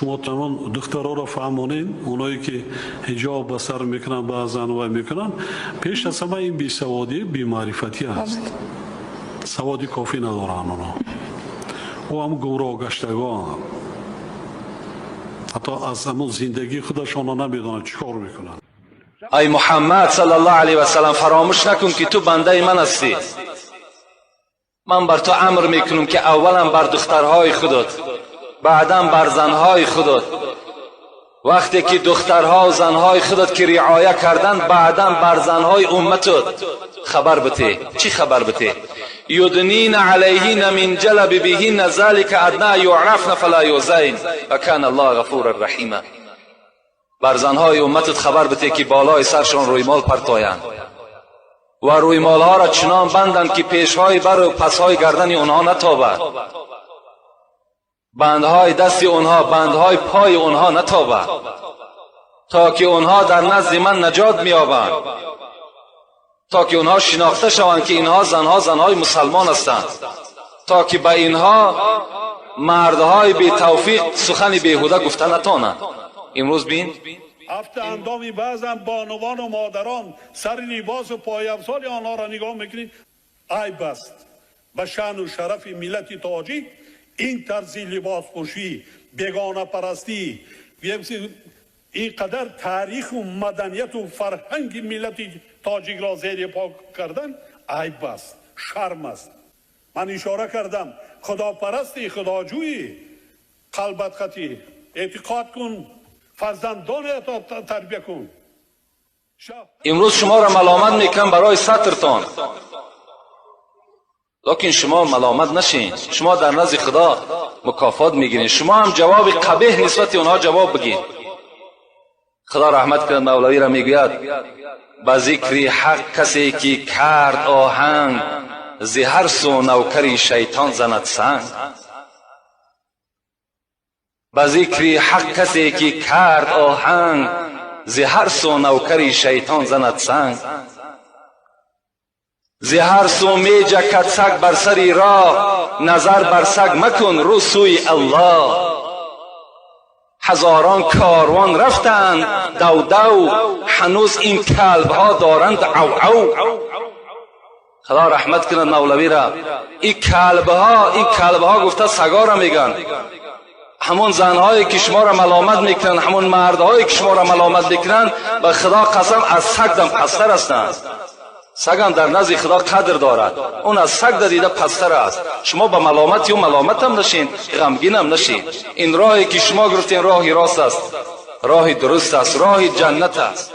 شما تمام دخترها را فهمونین، اونایی که حجاب به سر میکنن بعضن و میکنن، پیش از همه این بیسوادی بی‌معرفتی است. سوادی کافی ندارن اونا و هم گمراه گشتگان، حتی از همون زندگی خودشان نمیدونن چیکار میکنن. ای محمد صلی الله علیه و سلم، فراموش نکن که تو بنده من هستی. من بر تو امر میکنم که اولا بر دخترهای خودت، بعدا بر زنهای خودت. وقتی که دخترها و زنهای خودت که رعایت کردن، بعدا بر زنهای امتت خبر بده. چی خبر بده؟ یدنین علیهن من جلبیبهن ذلک ادنی یعرفن فلا یؤذین و کان الله غفورا رحیما. بر زنهای امتت خبر بده که بالای سرشان رویمال پرتایند و رویمال ها را چنان بندند که پیشهای بر و پسهای گردن اونها نتابد، بندهای دست اونها، بندهای پای اونها نتابد، تا که اونها در نزد من نجات میابند، تا که اونها شناخته شوند که اینها زنهای مسلمان هستند، تا که به اینها مردهای بی توفیق سخن بیهوده گفته نتانند. امروز بین هفته اندامی بعضا بانوان و مادران سر لباس و پای افزار آنها را نگاه میکنید، عیب است. به شأن و شرف ملت تاجیک این طرز لباس پوشی، بیگانه پرستی، اینقدر تاریخ و مدنیت و فرهنگ ملت تاجیک را زیر پا کردن عیب است، شرم است. من اشاره کردم خدا پرستی، خداجویی، قلبت خطی، اعتقاد کن، فرزندان تربیه کن. امروز شما را ملامت میکنم برای سترتان، لیکن شما ملامت نشین. شما در نزد خدا مکافات میگیرین. شما هم جواب قبیح نسبت اونها جواب بگین. خدا رحمت کنه، مولوی را میگوید به ذکر حق کسی که کرد آهنگ، ز هر سو نوکری شیطان زند سنگ. به ذکر حق کسی که کرد آهنگ، ز هر سو نوکری شیطان زند سنگ. ز هر سو می جکد سگ بر سری راه، نظر بر سگ مکن رو سوی الله. هزاران کاروان رفتند دو دو، هنوز این کلب ها دارند او او. خدا رحمت کنه مولوی را. این کلب ها گفته سگا را میگن. همون زنهایی که شما را ملامت میکنن، همون مردهایی که شما را ملامت میکنن، به خدا قسم از سگ دم پستر هستند. سگ هم در نزد خدا قدر دارد، اون از سگ در دیده پستر است. شما به ملامتی و ملامت هم نشین، غمگین هم نشین. این راهی که شما گرفتین راهی راست است، راهی درست است، راهی جنت است.